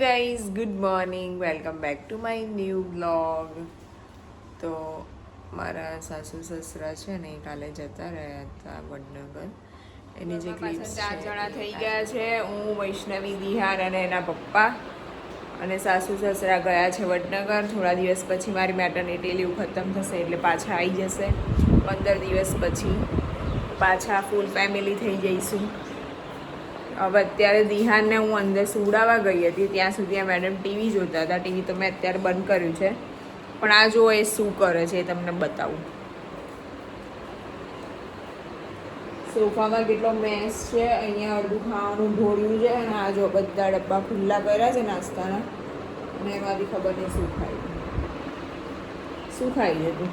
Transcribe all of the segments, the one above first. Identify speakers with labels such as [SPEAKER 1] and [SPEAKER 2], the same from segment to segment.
[SPEAKER 1] Guys good morning welcome back to my new blog. તો મારા સાસુ સસરા છે ને કાલે જતા રહ્યા હતા વડનગર. એની જે ક્લિપ્સ 4 જણા થઈ ગયા છે, હું, વૈષ્ણવી, દિહાન અને એના પપ્પા અને સાસુ સસરા ગયા છે વડનગર. થોડા દિવસ પછી મારી મેટર્નિટી લીવ ખતમ થશે એટલે પાછા આવી જશે. 15 દિવસ પછી પાછા ફૂલ ફેમિલી થઈ જઈશું. હવે અત્યારે દિહાનને હું અંદર સુવડાવવા ગઈ હતી, ત્યાં સુધી આ મેડમ ટીવી જોતા હતા. ટીવી તો મેં અત્યારે બંધ કર્યું છે, પણ આ જો એ શું કરે છે એ તમને બતાવું. સોફામાં કેટલો મેસ છે, અહીંયા અડધું ખાવાનું ઢોળ્યું છે અને આ જો બધા ડબ્બા ખુલ્લા કર્યા છે નાસ્તાના, અને એમાંથી ખબર નહીં શું ખાય. શું ખાઈ છે તું?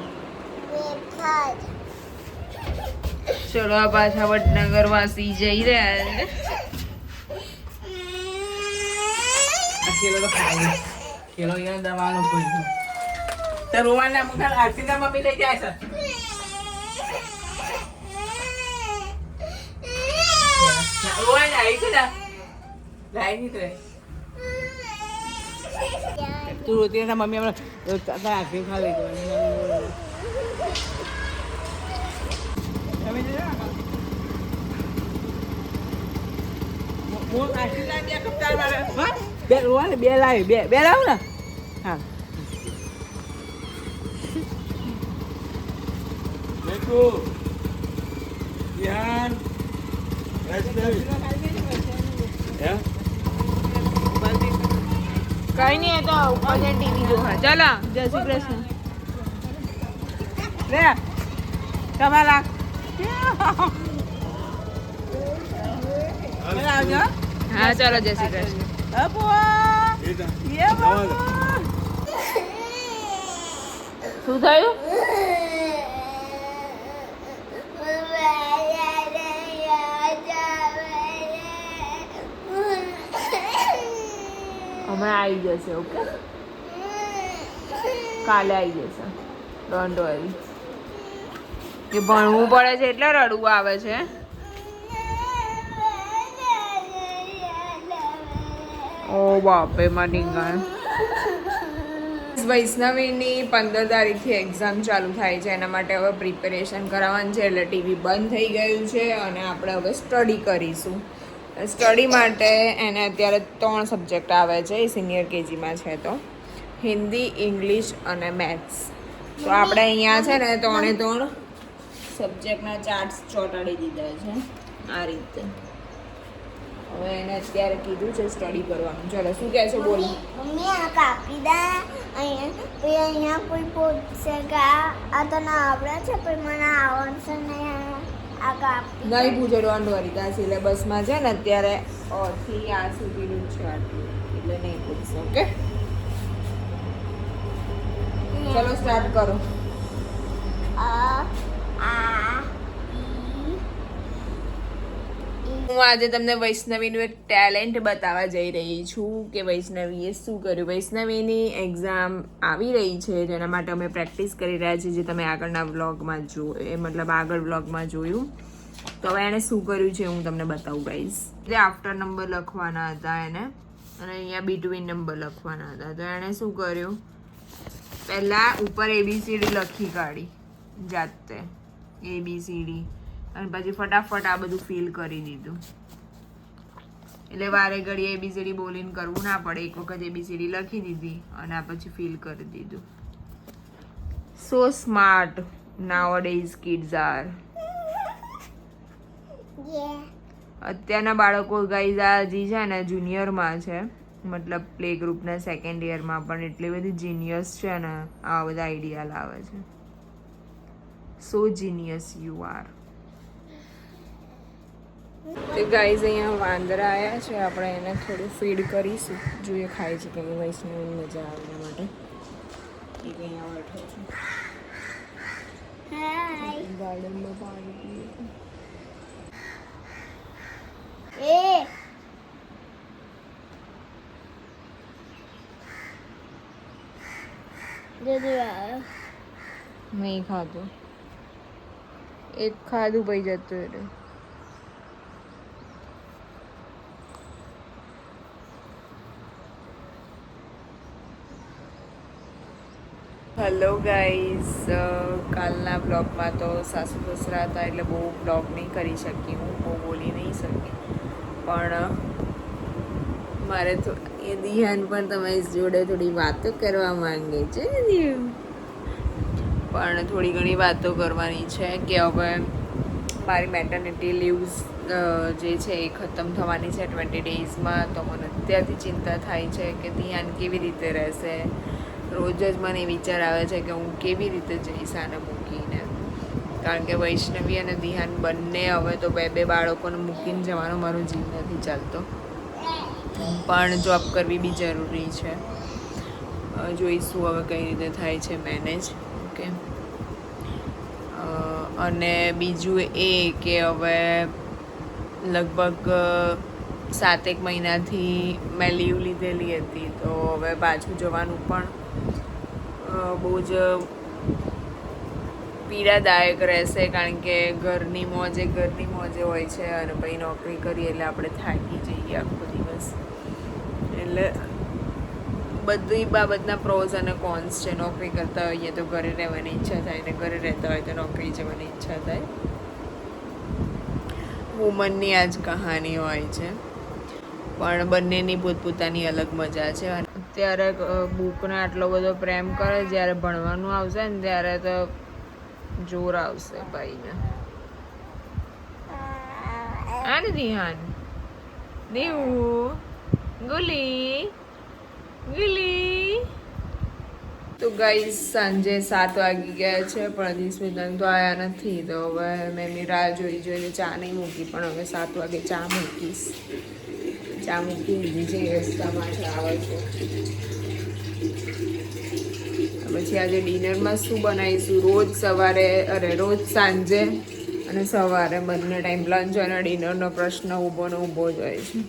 [SPEAKER 1] ચલો આ પાછા વડનગર વાસી જઈ રહ્યા છે.
[SPEAKER 2] Kilo તો ખાઈ kilo યાર દવાનો કોઈ તે રોવાના મગર આરતીના મમ્મી લઈ જાય છે રોવાના આવી છે ને લાઈ ની કરે તું રોતી ના મમ્મી આપણે તારા આરતી ખા લઈ જવાની તમે જરા મોર આરતી ના બે કપતાર વાળા હા બે રોવા ને બે લાવી બે લાવ ને હા દેખો યાર
[SPEAKER 1] કઈ નહીં, એ તો ઉપર ટીવી જોવા. ચાલો જય શ્રી કૃષ્ણ.
[SPEAKER 2] લે તમારા આવજો.
[SPEAKER 1] હા ચાલો જય શ્રી કૃષ્ણ. શું થયું? હમણાં આવી જશે. ઓકે, કાલે આવી જશે. Don't worry. એ ભણવું પડે છે એટલે રડવું આવે છે. ઓ બાપે મારી ગાય. વૈષ્ણવીની 15 તારીખથી એક્ઝામ ચાલુ થાય છે, એના માટે હવે પ્રિપેરેશન કરાવવાનું છે. એટલે ટીવી બંધ થઈ ગયું છે અને આપણે હવે સ્ટડી કરીશું. સ્ટડી માટે એને અત્યારે 3 સબ્જેક્ટ આવે છે. એ સિનિયર કેજીમાં છે, તો હિન્દી, ઇંગ્લિશ અને મેથ્સ. તો આપણે અહીંયા છે ને 3 સબ્જેક્ટના ચાર્ટ્સ ચોંટાડી દીધા છે આ રીતે. હવે એને અત્યારે કીધું છે સ્ટડી કરવાનું. ચલો શું કહે છે બોલ.
[SPEAKER 3] મમ્મી આ કાપી દે અહીંયા કોઈ પૂછશે કે આ તને આવડે છે પણ મને આવડશે નહીં. આ કાપી
[SPEAKER 1] નહીં પૂછે, ડોન્ટ વરી. ત્યાં સિલેબસમાં છે ને અત્યારે થી આ સુધીનું છે આટલું, એટલે નહીં પૂછશે. ઓકે ચલો સ્ટાર્ટ કરો. હું આજે તમને વૈષ્ણવીનું એક ટેલેન્ટ બતાવવા જઈ રહી છું કે વૈષ્ણવીએ શું કર્યું. વૈષ્ણવીની એક્ઝામ આવી રહી છે, જેના માટે અમે પ્રેક્ટિસ કરી રહ્યા છીએ, જે તમે આગળના વ્લોગમાં આગળ વ્લોગમાં જોયું. તો હવે એણે શું કર્યું છે હું તમને બતાવું ગાઈઝ. જે આફ્ટર નંબર લખવાના હતા એને, અને અહીંયા બિટવીન નંબર લખવાના હતા. તો એણે શું કર્યું, પહેલાં ઉપર ABCD લખી કાઢી જાતે, ABCD, અને પછી ફટાફટ આ બધું ફિલ કરી દીધું. એટલે વારે ઘડી ABCD બોલીને કરવું ના પડે. એક વખત ABCD લખી દીધી અને આ પછી ફિલ કરી દીધું. સો સ્માર્ટ નાઉઅડેઝ કિડ્સ આર. અત્યારના બાળકો ગાઈઝ આ જે છે ને જુનિયરમાં છે, મતલબ પ્લે ગ્રુપના 2nd યરમાં, પણ એટલી બધી જીનિયસ છે ને, આવા બધા આઈડિયા લાવે છે. સો જીનિયસ યુ આર. તો ગાઈઝ અહીંયા વાંદરા આવ્યા છે, આપણે એને થોડું ફીડ કરીશું, જોઈએ ખાય છે કે વૈષ્ણવીની મજા આવે એના માટે. એ અહીંયા બેઠો છે ગાર્ડનમાં પાણી પીએ. નહીં ખાધું, એક ખાધું પછી જતું રહ્યું. હેલો ગાઈઝ, કાલના બ્લોગમાં તો સાસુ સસરા હતા એટલે બહુ બ્લોગ નહીં કરી શકી, હું બહુ બોલી નહીં શકી. પણ મારે તો એ દિહાન પણ તમારી જોડે થોડી વાતો કરવા માંગે છે. પણ થોડી ઘણી વાતો કરવાની છે કે હવે મારી મેટર્નિટી લીવ્સ જે છે એ ખતમ થવાની છે 20 ડેઝમાં. તો મને અત્યારથી ચિંતા થાય છે કે ધ્યાન કેવી રીતે રહેશે. રોજ જ મને વિચાર આવે છે કે હું કેવી રીતે જઈશ આને મૂકીને, કારણ કે વૈષ્ણવી અને ધ્યાન બંને હવે તો બે બાળકોને મૂકીને જવાનો મારો જીવ નથી ચાલતો. પણ જોબ કરવી બી જરૂરી છે. જોઈશું હવે કઈ રીતે થાય છે મેનેજ. ઓકે. અને બીજું એ કે હવે લગભગ 7 મહિનાથી મેં લીવ લીધેલી હતી, તો હવે પાછું જવાનું પણ બહુ જ પીડાદાયક રહેશે, કારણ કે ઘરની મોજે હોય છે અને પછી નોકરી કરીએ એટલે આપણે થાકી જઈએ આખો દિવસ. એટલે બધી બાબતના પ્રોઝ અને કોન્સ છે. નોકરી કરતા હોઈએ તો ઘરે રહેવાની ઈચ્છા થાય, ને ઘરે રહેતા હોય તો નોકરી જવાની ઈચ્છા થાય. વુમનની આ જ કહાની હોય છે, પણ બંનેની પોતપોતાની અલગ મજા છે. અને અત્યારે બુકને આટલો બધો પ્રેમ કરે, જ્યારે ભણવાનું આવશે ને ત્યારે તો જોર આવશે ભાઈને. આને ધ્યાન દેવું ગુલી. તો ગાઈઝ સાંજે 7 વાગી ગયા છે, પણ હજી સ્મિતાંગ તો આવ્યા નથી. તો હવે મેં એમની રાહ જોઈને ચા નહીં મૂકી, પણ હવે 7 વાગે ચા મૂકીશ. ચા મૂકી દીધી છે, રસ્તામાં જ આવે છે. પછી આજે ડિનરમાં શું બનાવીશું? રોજ સાંજે અને સવારે બંને ટાઈમ લંચ અને ડિનરનો પ્રશ્ન ઊભો જ હોય છે.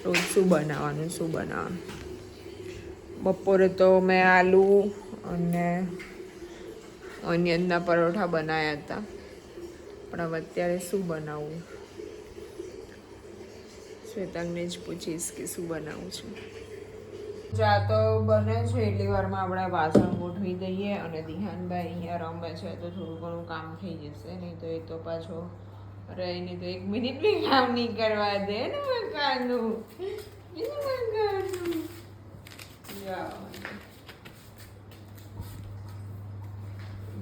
[SPEAKER 1] રોજ શું બનાવવાનું. બપોરે તો મેં આલુ અને ઓનિયનના પરોઠા બનાવ્યા હતા, પણ હવે અત્યારે શું બનાવવું? શ્વેતાંગને જ પૂછીશ કે શું બનાવું છું. ચા તો બને છે, એટલી વારમાં આપણે વાસણ ગોઠવી દઈએ અને દિહાનભાઈ અહીંયા રમે છે તો થોડું ઘણું કામ થઈ જશે. નહીં તો એ તો પાછો રહીને તો 1 મિનિટ બી કામ નહીં કરવા દે ને મકાનું.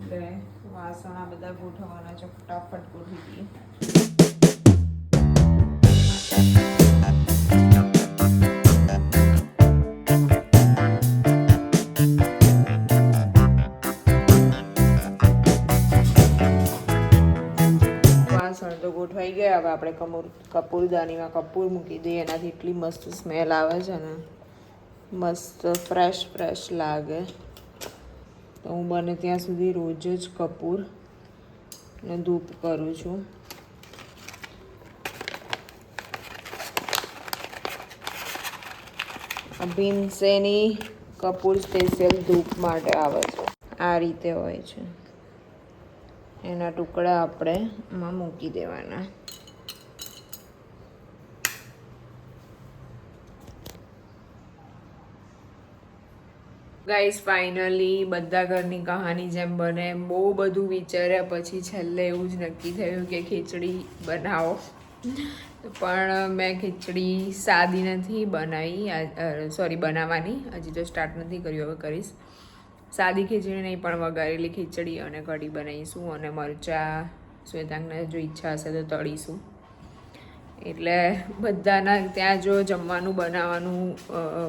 [SPEAKER 1] એટલે વાસણ આ બધા ગોઠવવાના છે, ફટાફટ ગોઠવી દઈએ. વાસણ તો ગોઠવાઈ ગયા. હવે આપણે કપૂરદાનીમાં કપૂર મૂકી દઈએ, એનાથી એટલી મસ્ત સ્મેલ આવે છે ને, મસ્ત ફ્રેશ લાગે. તો હું બને ત્યાં સુધી રોજ જ કપૂર ને ધૂપ કરું છું. ભીમસેની કપૂર સ્પેશિયલ ધૂપ માટે આવે છે. આ રીતે હોય છે. એના ટુકડા આપણે એમાં મૂકી દેવાના. ગાઈસ ફાઇનલી બધા ઘરની કહાની જેમ બને એમ બહુ બધું વિચાર્યા પછી છેલ્લે એવું જ નક્કી થયું કે ખીચડી બનાવો. પણ મેં ખીચડી સાદી નથી બનાવવાની, હજી તો સ્ટાર્ટ નથી કર્યું, હવે કરીશ. સાદી ખીચડી નહીં પણ વઘારેલી ખીચડી અને કઢી બનાવીશું, અને મરચાં શ્વેતાંગને જો ઈચ્છા હશે તો તળીશું. એટલે બધાના ત્યાં જો જમવાનું બનાવવાનું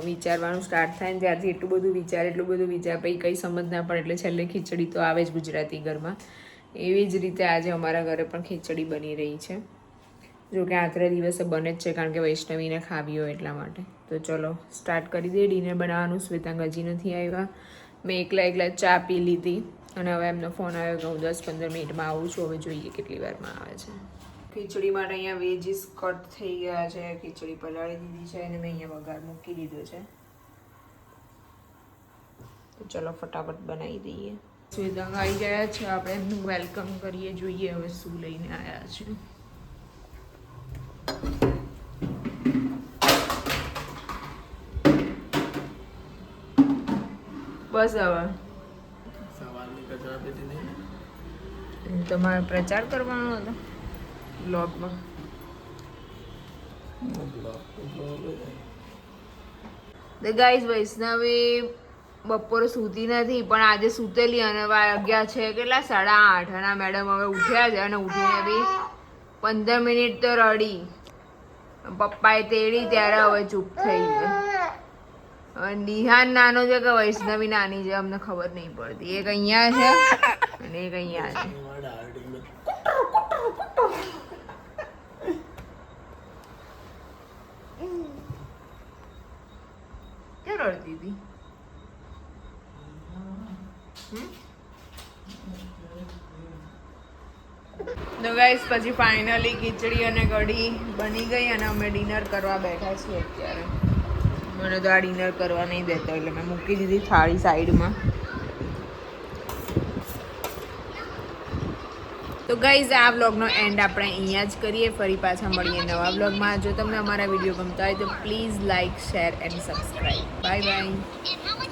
[SPEAKER 1] વિચારવાનું સ્ટાર્ટ થાય ને ત્યારથી એટલું બધું વિચાર પછી કંઈ સમજ ના પડે, એટલે છેલ્લે ખીચડી તો આવે જ ગુજરાતી ઘરમાં. એવી જ રીતે આજે અમારા ઘરે પણ ખીચડી બની રહી છે. જો કે આખરે દિવસે બને જ છે, કારણ કે વૈષ્ણવીને ખાવી હોય એટલા માટે. તો ચલો સ્ટાર્ટ કરી દઈએ ડિનર બનાવવાનું. શ્વેતાંગ હજી નથી આવ્યા. મેં એકલા ચા પી લીધી અને હવે એમનો ફોન આવ્યો કે હું 10-15 મિનિટમાં આવું છું. હવે જોઈએ કેટલી વારમાં આવે છે. ખીચડી માટે અહીંયા વેજીસ કટ થઈ ગયા છે, ખીચડી પલાળી દીધી છે અને મેં અહીંયા વઘાર મૂકી દીધો છે. તો ચલો ફટાફટ બનાવી દઈએ. શ્વેતાંગ આવી ગયા છે, આપણે એમનું વેલકમ કરીએ, જોઈએ હવે શું લઈને આવ્યા છે. બસ હવે
[SPEAKER 2] ચા પીતી નહીં.
[SPEAKER 1] તમારે પ્રચાર કરવાનો હતો બ્લોગમાં. તો ગાઈઝ વૈષ્ણવી બપોરે સૂતી નથી પણ આજે સૂતેલી અને વાગ્યા છે કેટલા 8:30 અને મેડમ હવે ઉઠ્યા છે અને ઉઠીને બી 15 મિનિટ તો રડી. પપ્પાએ તેડી ત્યારે હવે ચૂપ થઈ ગઈ. હવે નિહાન નાનો છે કે વૈષ્ણવી નાની છે અમને ખબર નહીં પડતી. એક અહીંયા છે અને એક અહીંયા છે. ક્યાં રડતી હતી? તો ગાઈસ પછી ફાઇનલી ખીચડી અને કઢી બની ગઈ અને અમે ડિનર કરવા બેઠા છીએ અત્યારે. મને તો આ ડિનર કરવા નહીં દેતો એટલે મેં મૂકી દીધી થાળી સાઈડમાં. તો ગાઈઝ આ વ્લોગનો એન્ડ આપણે અહીંયા જ કરીએ. ફરી પાછા મળીએ નવા વ્લોગમાં. જો તમને અમારા વિડીયો ગમતા હોય તો please like share and subscribe. Bye bye.